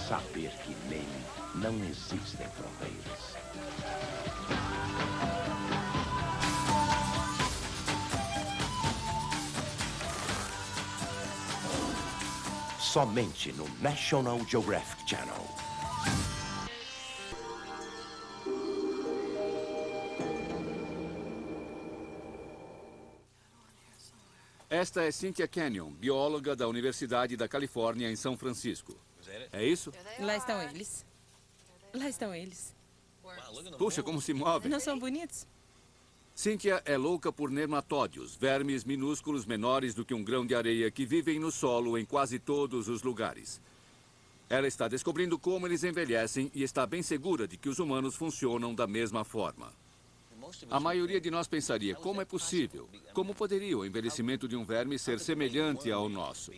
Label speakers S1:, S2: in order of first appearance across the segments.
S1: saber que nele não existem fronteiras. Somente no National Geographic Channel.
S2: Esta é Cynthia Canyon, bióloga da Universidade da Califórnia, em São Francisco. É isso?
S3: Lá estão eles. Lá estão eles.
S2: Puxa, como se movem.
S3: Não são bonitos?
S2: Cynthia é louca por nematódios, vermes minúsculos menores do que um grão de areia que vivem no solo em quase todos os lugares. Ela está descobrindo como eles envelhecem e está bem segura de que os humanos funcionam da mesma forma. A maioria de nós pensaria, como é possível? Como poderia o envelhecimento de um verme ser semelhante ao nosso?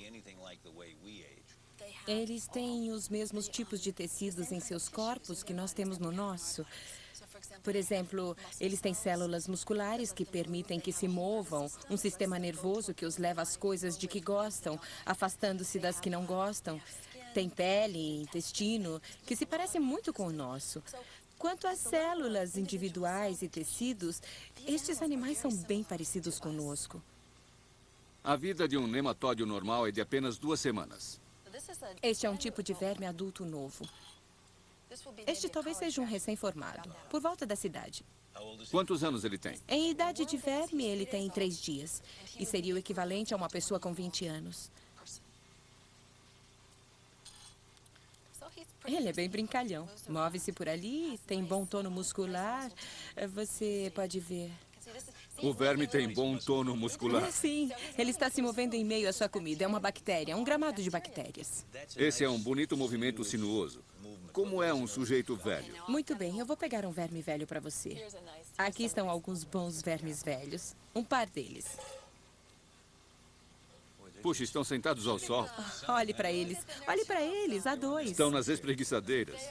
S3: Eles têm os mesmos tipos de tecidos em seus corpos que nós temos no nosso. Por exemplo, eles têm células musculares que permitem que se movam, um sistema nervoso que os leva às coisas de que gostam, afastando-se das que não gostam. Tem pele, intestino, que se parece muito com o nosso. Quanto às células individuais e tecidos, estes animais são bem parecidos conosco.
S2: A vida de um nematódio normal é de apenas 2 semanas.
S3: Este é um tipo de verme adulto novo. Este talvez seja um recém-formado, por volta da cidade.
S2: Quantos anos ele tem?
S3: Em idade de verme, ele tem 3 dias. E seria o equivalente a uma pessoa com 20 anos. Ele é bem brincalhão. Move-se por ali, tem bom tono muscular. Você pode ver.
S2: O verme tem bom tono muscular.
S3: Sim, ele está se movendo em meio à sua comida. É uma bactéria, um gramado de bactérias.
S2: Esse é um bonito movimento sinuoso. Como é um sujeito velho?
S3: Muito bem, eu vou pegar um verme velho para você. Aqui estão alguns bons vermes velhos. Um par deles.
S2: Puxa, estão sentados ao sol.
S3: Olhe para eles. Olhe para eles, há 2.
S2: Estão nas espreguiçadeiras.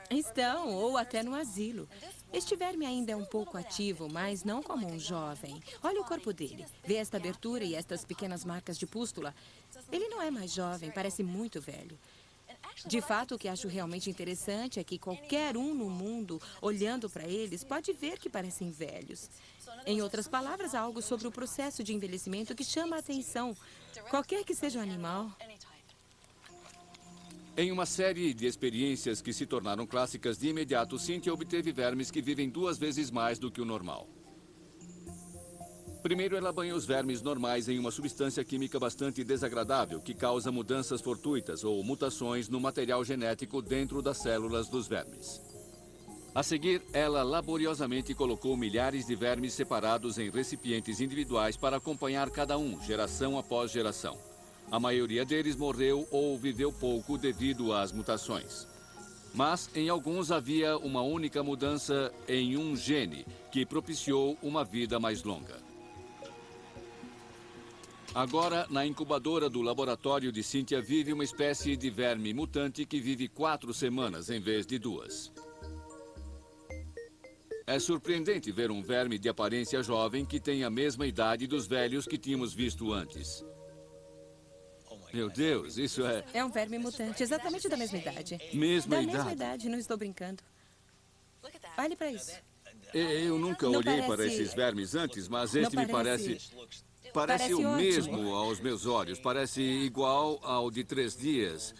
S3: Estão, ou até no asilo. Este verme ainda é um pouco ativo, mas não como um jovem. Olha o corpo dele. Vê esta abertura e estas pequenas marcas de pústula. Ele não é mais jovem, parece muito velho. De fato, o que acho realmente interessante é que qualquer um no mundo, olhando para eles, pode ver que parecem velhos. Em outras palavras, há algo sobre o processo de envelhecimento que chama a atenção, qualquer que seja o animal.
S2: Em uma série de experiências que se tornaram clássicas de imediato, Cynthia obteve vermes que vivem 2 vezes mais do que o normal. Primeiro, ela banha os vermes normais em uma substância química bastante desagradável que causa mudanças fortuitas ou mutações no material genético dentro das células dos vermes. A seguir, ela laboriosamente colocou milhares de vermes separados em recipientes individuais para acompanhar cada um, geração após geração. A maioria deles morreu ou viveu pouco devido às mutações. Mas em alguns havia uma única mudança em um gene que propiciou uma vida mais longa. Agora, na incubadora do laboratório de Cynthia vive uma espécie de verme mutante que vive 4 semanas em vez de 2. É surpreendente ver um verme de aparência jovem que tem a mesma idade dos velhos que tínhamos visto antes. Meu Deus, isso é...
S3: É um verme mutante, exatamente da mesma idade.
S2: Mesma idade?
S3: Da mesma idade, não estou brincando. Olhe para isso.
S2: Eu nunca
S3: Não
S2: olhei
S3: parece-
S2: para esses vermes antes, mas este
S3: Não
S2: me parece...
S3: parece
S2: Parece o
S3: ótimo.
S2: mesmo aos meus olhos. Parece igual ao de 3 dias.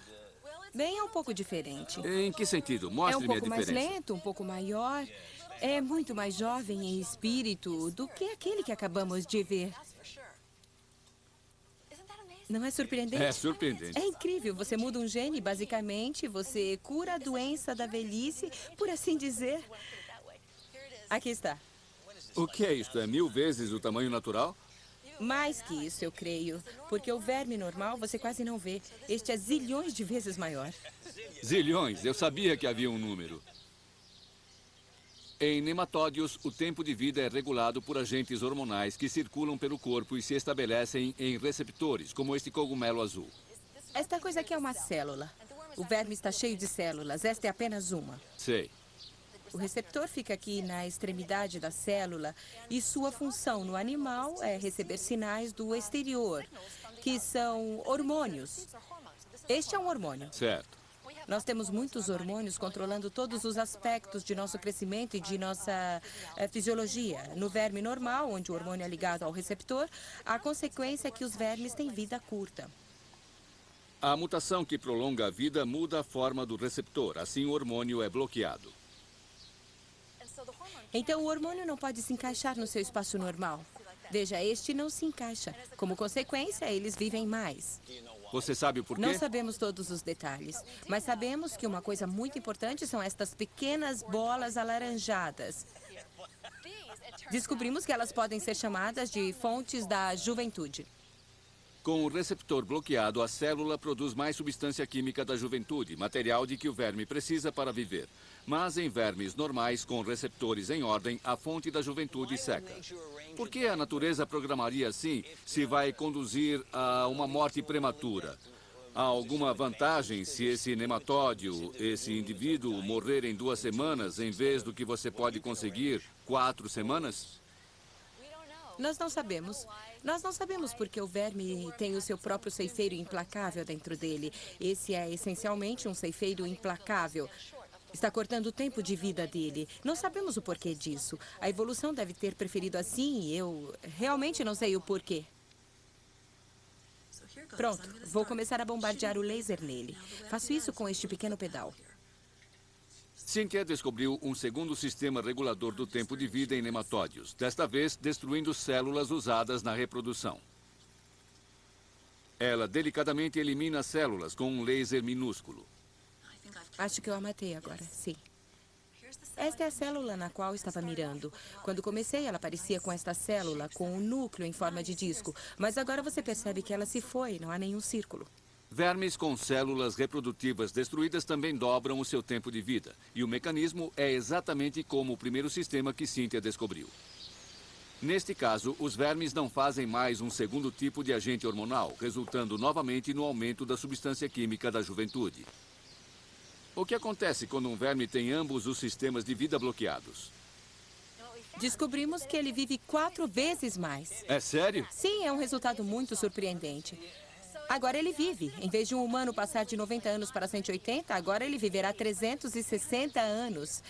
S3: Bem, é um pouco diferente.
S2: Em que sentido?
S3: É um
S2: Mostre-me a
S3: pouco mais
S2: diferença.
S3: lento, um pouco maior. É muito mais jovem em espírito do que aquele que acabamos de ver. Não é surpreendente?
S2: É surpreendente.
S3: É incrível. Você muda um gene e, basicamente, você cura a doença da velhice, por assim dizer. Aqui está.
S2: O que é isto? É 1000 vezes o tamanho natural?
S3: Mais que isso, eu creio. Porque o verme normal você quase não vê. Este é zilhões de vezes maior.
S2: Zilhões. Eu sabia que havia um número. Em nematódios, o tempo de vida é regulado por agentes hormonais que circulam pelo corpo e se estabelecem em receptores, como este cogumelo azul.
S3: Esta coisa aqui é uma célula. O verme está cheio de células. Esta é apenas uma.
S2: Sei.
S3: O receptor fica aqui na extremidade da célula e sua função no animal é receber sinais do exterior, que são hormônios. Este é um hormônio.
S2: Certo.
S3: Nós temos muitos hormônios controlando todos os aspectos de nosso crescimento e de nossa fisiologia. No verme normal, onde o hormônio é ligado ao receptor, a consequência é que os vermes têm vida curta.
S2: A mutação que prolonga a vida muda a forma do receptor, assim o hormônio é bloqueado.
S3: Então, o hormônio não pode se encaixar no seu espaço normal. Veja, este não se encaixa. Como consequência, eles vivem mais.
S2: Você sabe o porquê?
S3: Não sabemos todos os detalhes, mas sabemos que uma coisa muito importante são estas pequenas bolas alaranjadas. Descobrimos que elas podem ser chamadas de fontes da juventude.
S2: Com o receptor bloqueado, a célula produz mais substância química da juventude, material de que o verme precisa para viver. Mas em vermes normais, com receptores em ordem, a fonte da juventude seca. Por que a natureza programaria assim se vai conduzir a uma morte prematura? Há alguma vantagem se esse nematóide, esse indivíduo, morrer em 2 semanas, em vez do que você pode conseguir 4 semanas?
S3: Nós não sabemos. Nós não sabemos porque o verme tem o seu próprio ceifeiro implacável dentro dele. Esse é essencialmente um ceifeiro implacável. Está cortando o tempo de vida dele. Não sabemos o porquê disso. A evolução deve ter preferido assim e eu realmente não sei o porquê. Pronto, vou começar a bombardear o laser nele. Faço isso com este pequeno pedal.
S2: Cynthia descobriu um segundo sistema regulador do tempo de vida em nematódios, desta vez destruindo células usadas na reprodução. Ela delicadamente elimina as células com um laser minúsculo.
S3: Acho que eu a matei agora, sim. Esta é a célula na qual estava mirando. Quando comecei, ela parecia com esta célula, com um núcleo em forma de disco. Mas agora você percebe que ela se foi, não há nenhum círculo.
S2: Vermes com células reprodutivas destruídas também dobram o seu tempo de vida. E o mecanismo é exatamente como o primeiro sistema que Cynthia descobriu. Neste caso, os vermes não fazem mais um segundo tipo de agente hormonal, resultando novamente no aumento da substância química da juventude. O que acontece quando um verme tem ambos os sistemas de vida bloqueados?
S3: Descobrimos que ele vive 4 vezes mais.
S2: É sério?
S3: Sim, é um resultado muito surpreendente. Agora ele vive. Em vez de um humano passar de 90 anos para 180, agora ele viverá 360 anos.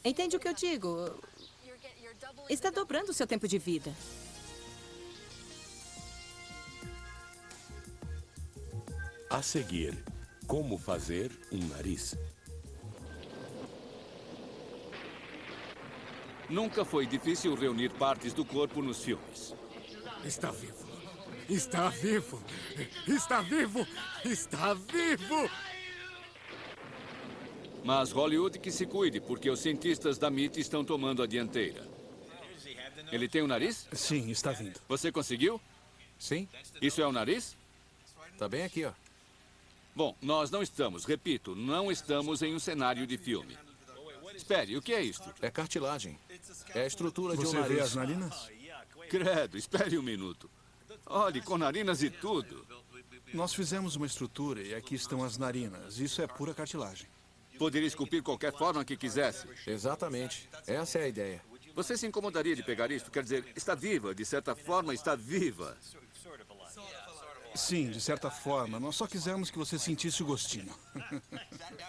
S3: Entende o que eu digo? Está dobrando o seu tempo de vida.
S1: A seguir, como fazer um nariz.
S2: Nunca foi difícil reunir partes do corpo nos filmes.
S4: Está vivo. Está vivo. Está vivo. Está vivo.
S2: Mas Hollywood que se cuide, porque os cientistas da MIT estão tomando a dianteira. Ele tem um nariz?
S5: Sim, está vindo.
S2: Você conseguiu?
S5: Sim,
S2: Isso é o nariz?
S5: tá bem aqui, ó.
S2: Bom, nós não estamos, repito, não estamos em um cenário de filme. Espere, o que é isto?
S5: É cartilagem. É a estrutura de um
S4: Você
S5: nariz.
S4: vê as narinas?
S2: Credo, espere um minuto. Olhe, com narinas e tudo.
S4: Nós fizemos uma estrutura e aqui estão as narinas. Isso é pura cartilagem.
S2: Poderia esculpir qualquer forma que quisesse.
S5: Exatamente. Essa é a ideia.
S2: Você se incomodaria de pegar isto? Quer dizer, está viva, de certa forma está viva.
S4: Sim, de certa forma. Nós só quisemos que você sentisse o gostinho.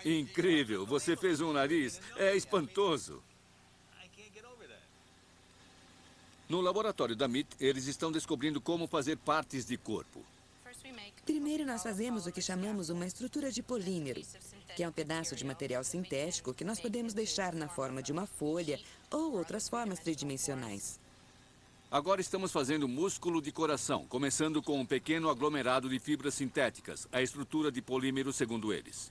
S2: Incrível, você fez um nariz. É espantoso. No laboratório da MIT, eles estão descobrindo como fazer partes de corpo.
S6: Primeiro, nós fazemos o que chamamos uma estrutura de polímero, que é um pedaço de material sintético que nós podemos deixar na forma de uma folha ou outras formas tridimensionais.
S2: Agora estamos fazendo músculo de coração, começando com um pequeno aglomerado de fibras sintéticas, a estrutura de polímero segundo eles.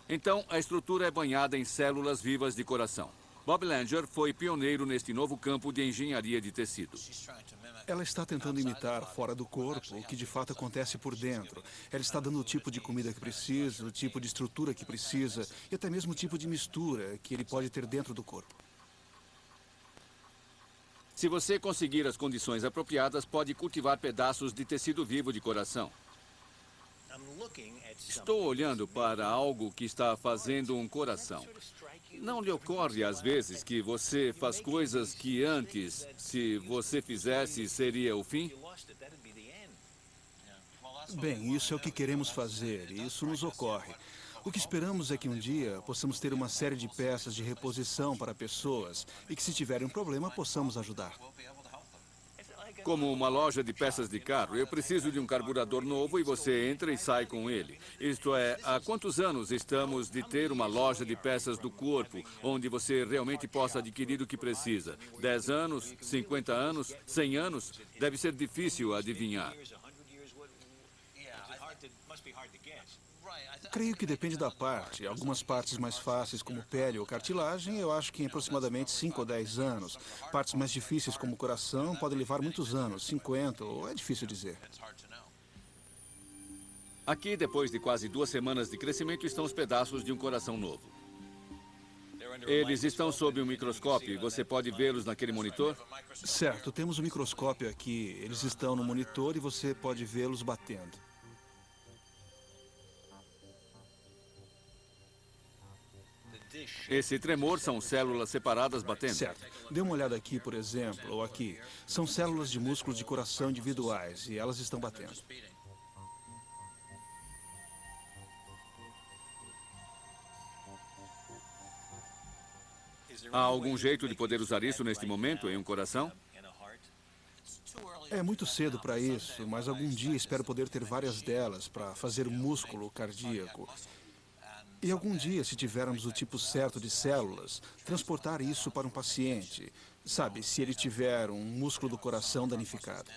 S2: Então, a estrutura é banhada em células vivas de coração. Bob Langer foi pioneiro neste novo campo de engenharia de tecido.
S4: Ela está tentando imitar fora do corpo o que de fato acontece por dentro. Ela está dando o tipo de comida que precisa, o tipo de estrutura que precisa e até mesmo o tipo de mistura que ele pode ter dentro do corpo.
S2: Se você conseguir as condições apropriadas, pode cultivar pedaços de tecido vivo de coração. Estou olhando para algo que está fazendo um coração. Não lhe ocorre, às vezes, que você faz coisas que antes, se você fizesse, seria o fim?
S4: Bem, isso é o que queremos fazer e isso nos ocorre. O que esperamos é que um dia possamos ter uma série de peças de reposição para pessoas e que, se tiverem um problema, possamos ajudar.
S2: Como uma loja de peças de carro, eu preciso de um carburador novo e você entra e sai com ele. Isto é, há quantos anos estamos de ter uma loja de peças do corpo, onde você realmente possa adquirir o que precisa? 10 anos? 50 anos? 100 anos? Deve ser difícil adivinhar.
S4: Creio que depende da parte. Algumas partes mais fáceis, como pele ou cartilagem, eu acho que em aproximadamente 5 ou 10 anos. Partes mais difíceis, como o coração, podem levar muitos anos, 50, ou é difícil dizer.
S2: Aqui, depois de quase 2 semanas de crescimento, estão os pedaços de um coração novo. Eles estão sob um microscópio e você pode vê-los naquele monitor?
S4: Certo, temos um microscópio aqui. Eles estão no monitor e você pode vê-los batendo.
S2: Esse tremor são células separadas batendo.
S4: Certo. Dê uma olhada aqui, por exemplo, ou aqui. São células de músculos de coração individuais e elas estão batendo.
S2: Há algum jeito de poder usar isso neste momento em um coração?
S4: É muito cedo para isso, mas algum dia espero poder ter várias delas para fazer músculo cardíaco. E algum dia, se tivermos o tipo certo de células, transportar isso para um paciente. Sabe, se ele tiver um músculo do coração danificado.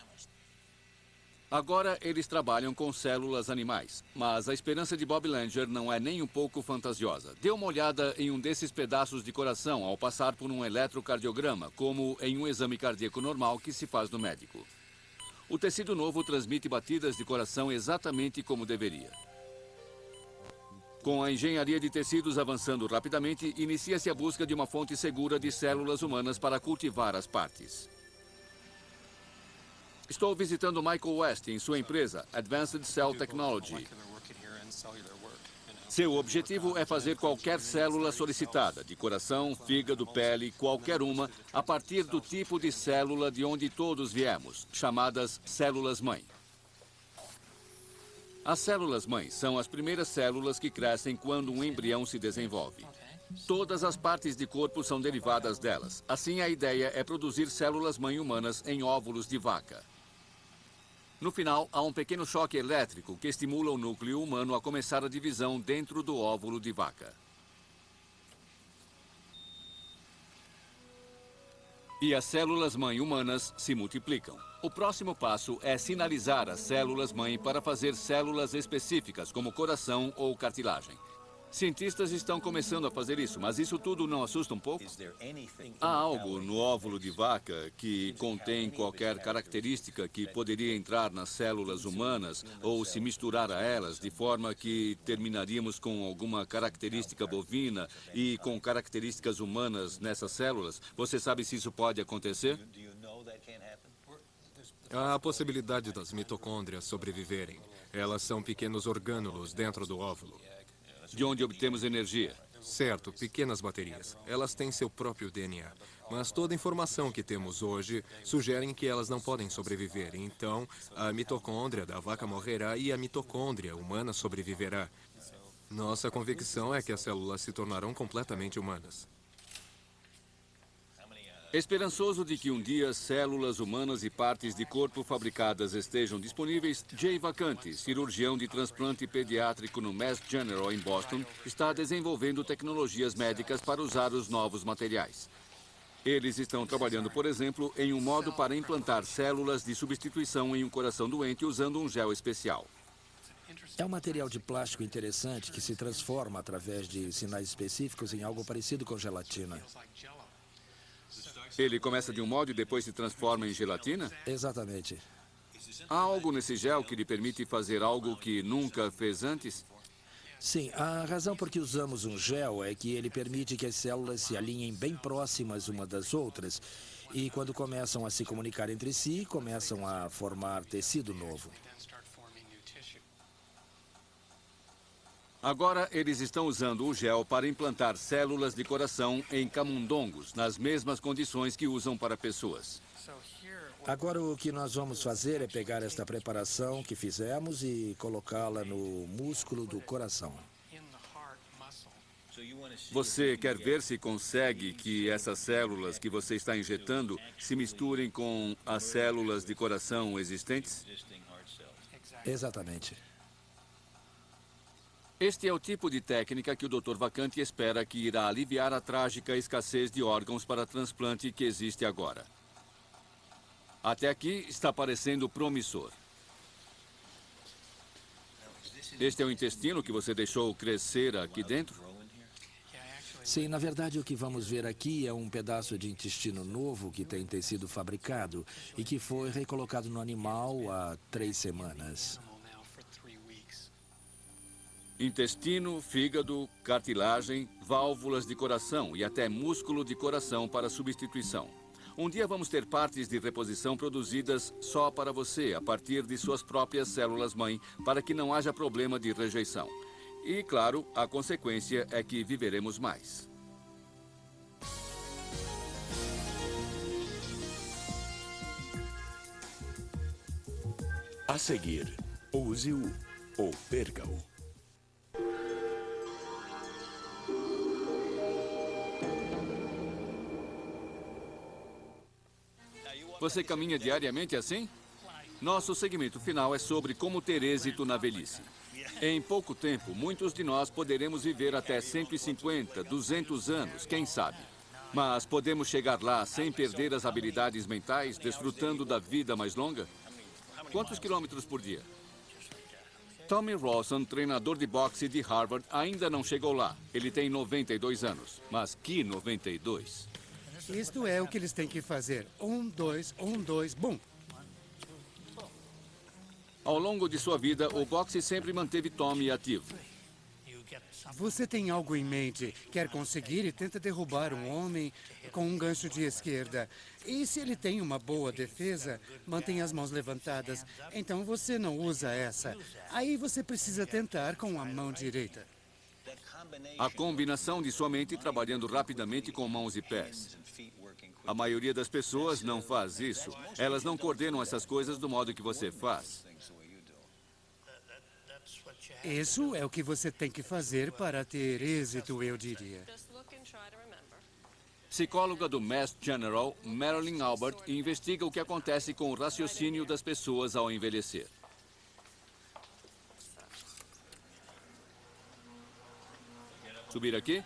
S2: Agora eles trabalham com células animais, mas a esperança de Bob Langer não é nem um pouco fantasiosa. Dê uma olhada em um desses pedaços de coração ao passar por um eletrocardiograma, como em um exame cardíaco normal que se faz no médico. O tecido novo transmite batidas de coração exatamente como deveria. Com a engenharia de tecidos avançando rapidamente, inicia-se a busca de uma fonte segura de células humanas para cultivar as partes. Estou visitando Michael West em sua empresa, Advanced Cell Technology. Seu objetivo é fazer qualquer célula solicitada, de coração, fígado, pele, qualquer uma, a partir do tipo de célula de onde todos viemos, chamadas células-mãe. As células-mãe são as primeiras células que crescem quando um embrião se desenvolve. Todas as partes de corpo são derivadas delas. Assim, a ideia é produzir células-mãe humanas em óvulos de vaca. No final, há um pequeno choque elétrico que estimula o núcleo humano a começar a divisão dentro do óvulo de vaca. E as células-mãe humanas se multiplicam. O próximo passo é sinalizar as células-mãe para fazer células específicas, como coração ou cartilagem. Cientistas estão começando a fazer isso, mas isso tudo não assusta um pouco? Há algo no óvulo de vaca que contém qualquer característica que poderia entrar nas células humanas ou se misturar a elas, de forma que terminaríamos com alguma característica bovina e com características humanas nessas células? Você sabe se isso pode acontecer?
S7: Há a possibilidade das mitocôndrias sobreviverem. Elas são pequenos orgânulos dentro do óvulo.
S2: De onde obtemos energia?
S7: Certo, pequenas baterias. Elas têm seu próprio DNA. Mas toda a informação que temos hoje sugere que elas não podem sobreviver. Então, a mitocôndria da vaca morrerá e a mitocôndria humana sobreviverá. Nossa convicção é que as células se tornarão completamente humanas.
S2: Esperançoso de que um dia células humanas e partes de corpo fabricadas estejam disponíveis, Jay Vacante, cirurgião de transplante pediátrico no Mass General em Boston, está desenvolvendo tecnologias médicas para usar os novos materiais. Eles estão trabalhando, por exemplo, em um modo para implantar células de substituição em um coração doente usando um gel especial.
S8: É um material de plástico interessante que se transforma através de sinais específicos em algo parecido com gelatina.
S2: Ele começa de um modo e depois se transforma em gelatina?
S8: Exatamente.
S2: Há algo nesse gel que lhe permite fazer algo que nunca fez antes?
S8: Sim, a razão por que usamos um gel é que ele permite que as células se alinhem bem próximas uma das outras e quando começam a se comunicar entre si, começam a formar tecido novo.
S2: Agora, eles estão usando o gel para implantar células de coração em camundongos, nas mesmas condições que usam para pessoas.
S8: Agora, o que nós vamos fazer é pegar esta preparação que fizemos e colocá-la no músculo do coração.
S2: Você quer ver se consegue que essas células que você está injetando se misturem com as células de coração existentes?
S8: Exatamente.
S2: Este é o tipo de técnica que o Dr. Vacante espera que irá aliviar a trágica escassez de órgãos para transplante que existe agora. Até aqui está parecendo promissor. Este é o intestino que você deixou crescer aqui dentro?
S8: Sim, na verdade o que vamos ver aqui é um pedaço de intestino novo que tem tecido fabricado e que foi recolocado no animal há 3 semanas.
S2: Intestino, fígado, cartilagem, válvulas de coração e até músculo de coração para substituição. Um dia vamos ter partes de reposição produzidas só para você, a partir de suas próprias células-mãe, para que não haja problema de rejeição. E, claro, a consequência é que viveremos mais.
S1: A seguir, use-o ou perca-o.
S2: Você caminha diariamente assim? Nosso segmento final é sobre como ter êxito na velhice. Em pouco tempo, muitos de nós poderemos viver até 150, 200 anos, quem sabe. Mas podemos chegar lá sem perder as habilidades mentais, desfrutando da vida mais longa? Quantos quilômetros por dia? Tommy Rawson, treinador de boxe de Harvard, ainda não chegou lá. Ele tem 92 anos. Mas que 92?
S9: Isto é o que eles têm que fazer. 1, 2, 1, 2, bum.
S2: Ao longo de sua vida, o boxe sempre manteve Tommy ativo.
S9: Você tem algo em mente, quer conseguir e tenta derrubar um homem com um gancho de esquerda. E se ele tem uma boa defesa, mantém as mãos levantadas. Então você não usa essa. Aí você precisa tentar com a mão direita.
S2: A combinação de sua mente trabalhando rapidamente com mãos e pés. A maioria das pessoas não faz isso. Elas não coordenam essas coisas do modo que você faz.
S9: Isso é o que você tem que fazer para ter êxito, eu diria.
S2: Psicóloga do Mass General, Marilyn Albert, investiga o que acontece com o raciocínio das pessoas ao envelhecer. Subir aqui?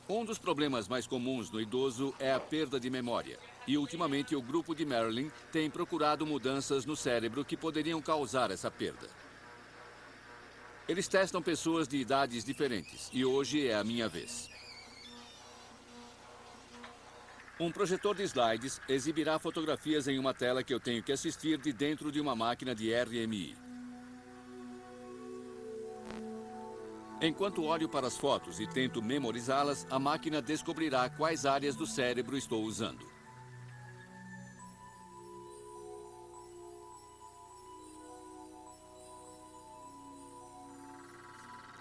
S2: Um dos problemas mais comuns no idoso é a perda de memória. E, ultimamente, o grupo de Marilyn tem procurado mudanças no cérebro que poderiam causar essa perda. Eles testam pessoas de idades diferentes. E hoje é a minha vez. Um projetor de slides exibirá fotografias em uma tela que eu tenho que assistir de dentro de uma máquina de RMI. Enquanto olho para as fotos e tento memorizá-las, a máquina descobrirá quais áreas do cérebro estou usando.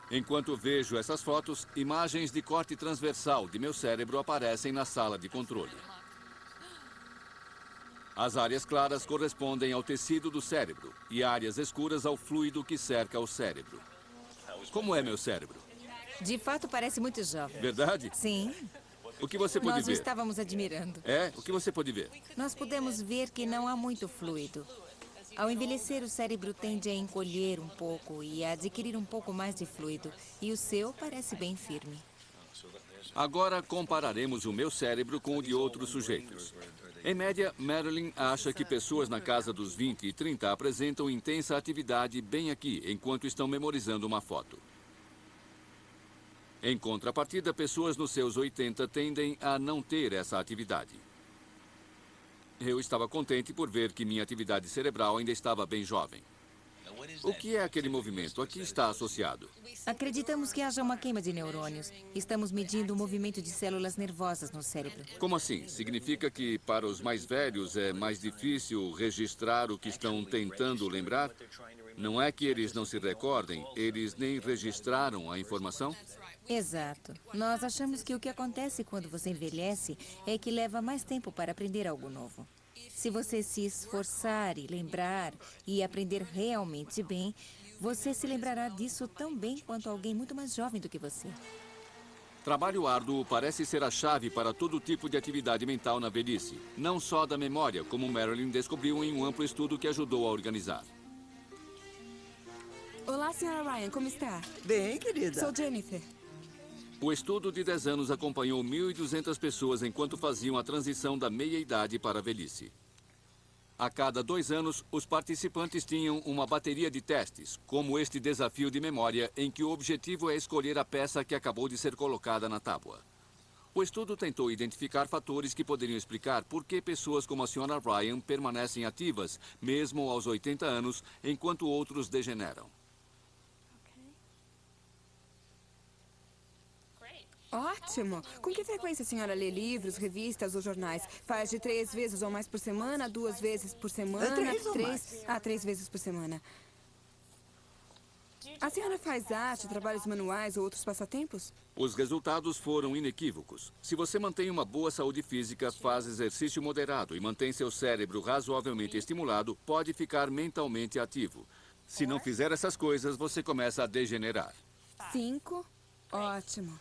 S2: Enquanto vejo essas fotos, imagens de corte transversal de meu cérebro aparecem na sala de controle. As áreas claras correspondem ao tecido do cérebro e áreas escuras ao fluido que cerca o cérebro. Como é meu cérebro?
S3: De fato, parece muito jovem.
S2: Verdade?
S3: Sim.
S2: O que você pode
S3: Nós o
S2: ver?
S3: estávamos admirando.
S2: É? O que você pode ver?
S3: Nós pudemos ver que não há muito fluido. Ao envelhecer, o cérebro tende a encolher um pouco e a adquirir um pouco mais de fluido. E o seu parece bem firme.
S2: Agora compararemos o meu cérebro com o de outros sujeitos. Em média, Marilyn acha que pessoas na casa dos 20 e 30 apresentam intensa atividade bem aqui, enquanto estão memorizando uma foto. Em contrapartida, pessoas nos seus 80 tendem a não ter essa atividade. Eu estava contente por ver que minha atividade cerebral ainda estava bem jovem. O que é aquele movimento? A que está associado?
S3: Acreditamos que haja uma queima de neurônios. Estamos medindo o movimento de células nervosas no cérebro.
S2: Como assim? Significa que para os mais velhos é mais difícil registrar o que estão tentando lembrar? Não é que eles não se recordem, eles nem registraram a informação?
S3: Exato. Nós achamos que o que acontece quando você envelhece é que leva mais tempo para aprender algo novo. Se você se esforçar e lembrar e aprender realmente bem, você se lembrará disso tão bem quanto alguém muito mais jovem do que você.
S2: Trabalho árduo parece ser a chave para todo tipo de atividade mental na velhice. Não só da memória, como Marilyn descobriu em um amplo estudo que ajudou a organizar.
S6: Olá, senhora Ryan, como está?
S10: Bem, querida.
S6: Sou Jennifer.
S2: O estudo de 10 anos acompanhou 1.200 pessoas enquanto faziam a transição da meia-idade para a velhice. A cada 2 anos, os participantes tinham uma bateria de testes, como este desafio de memória, em que o objetivo é escolher a peça que acabou de ser colocada na tábua. O estudo tentou identificar fatores que poderiam explicar por que pessoas como a Sra. Ryan permanecem ativas, mesmo aos 80 anos, enquanto outros degeneram.
S6: Ótimo! Com que frequência a senhora lê livros, revistas ou jornais? Faz de 3 vezes ou mais por semana, 2 vezes por semana?
S10: 3 ou mais.
S6: 3 vezes por semana. A senhora faz arte, trabalhos manuais ou outros passatempos?
S2: Os resultados foram inequívocos. Se você mantém uma boa saúde física, faz exercício moderado e mantém seu cérebro razoavelmente estimulado, pode ficar mentalmente ativo. Se não fizer essas coisas, você começa a degenerar.
S6: 5. Ótimo.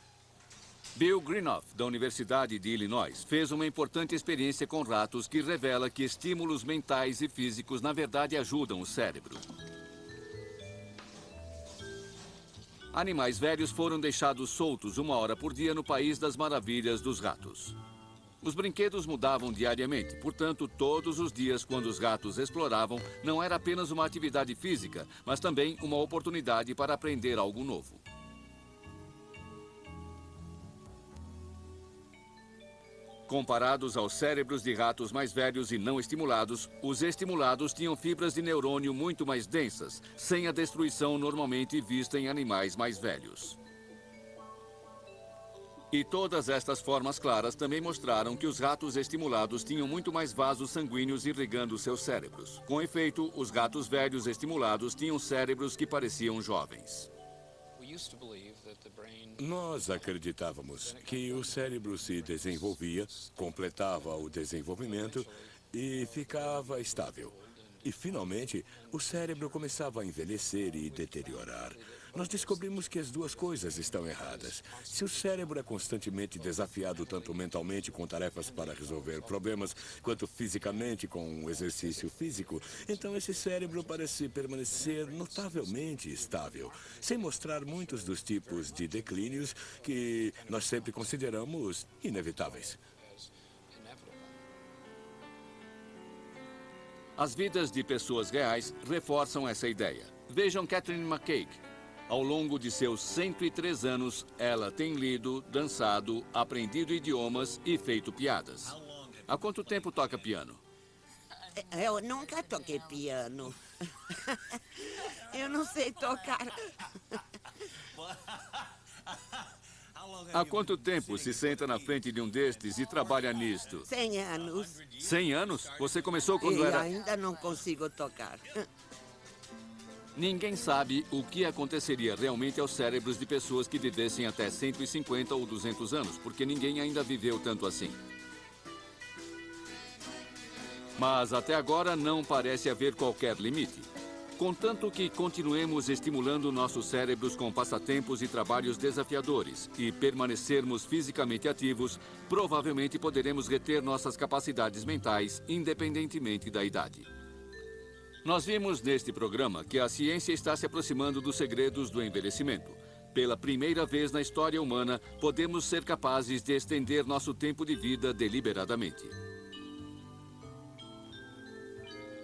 S2: Bill Greenough, da Universidade de Illinois, fez uma importante experiência com ratos que revela que estímulos mentais e físicos, na verdade, ajudam o cérebro. Animais velhos foram deixados soltos 1 hora por dia no País das Maravilhas dos Ratos. Os brinquedos mudavam diariamente, portanto, todos os dias, quando os gatos exploravam, não era apenas uma atividade física, mas também uma oportunidade para aprender algo novo. Comparados aos cérebros de ratos mais velhos e não estimulados, os estimulados tinham fibras de neurônio muito mais densas, sem a destruição normalmente vista em animais mais velhos. E todas estas formas claras também mostraram que os ratos estimulados tinham muito mais vasos sanguíneos irrigando seus cérebros. Com efeito, os gatos velhos estimulados tinham cérebros que pareciam jovens.
S1: Nós acreditávamos que o cérebro se desenvolvia, completava o desenvolvimento e ficava estável. E, finalmente, o cérebro começava a envelhecer e deteriorar. Nós descobrimos que as duas coisas estão erradas. Se o cérebro é constantemente desafiado tanto mentalmente com tarefas para resolver problemas, quanto fisicamente com o exercício físico, então esse cérebro parece permanecer notavelmente estável, sem mostrar muitos dos tipos de declínios que nós sempre consideramos inevitáveis.
S2: As vidas de pessoas reais reforçam essa ideia. Vejam Catherine McCaig. Ao longo de seus 103 anos, ela tem lido, dançado, aprendido idiomas e feito piadas. Há quanto tempo toca piano?
S10: Eu nunca toquei piano. Eu não sei tocar.
S2: Há quanto tempo se senta na frente de um destes e trabalha nisto?
S10: 100 anos.
S2: 100 anos? Você começou quando
S10: E
S2: era...
S10: ainda não consigo tocar.
S2: Ninguém sabe o que aconteceria realmente aos cérebros de pessoas que vivessem até 150 ou 200 anos, porque ninguém ainda viveu tanto assim. Mas até agora não parece haver qualquer limite. Contanto que continuemos estimulando nossos cérebros com passatempos e trabalhos desafiadores e permanecermos fisicamente ativos, provavelmente poderemos reter nossas capacidades mentais, independentemente da idade. Nós vimos neste programa que a ciência está se aproximando dos segredos do envelhecimento. Pela primeira vez na história humana, podemos ser capazes de estender nosso tempo de vida deliberadamente.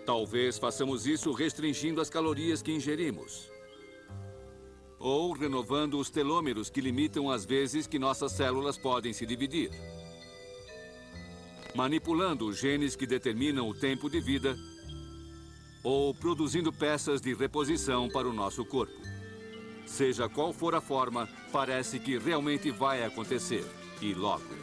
S2: Talvez façamos isso restringindo as calorias que ingerimos. Ou renovando os telômeros que limitam as vezes que nossas células podem se dividir. Manipulando os genes que determinam o tempo de vida. Ou produzindo peças de reposição para o nosso corpo. Seja qual for a forma, parece que realmente vai acontecer. E logo.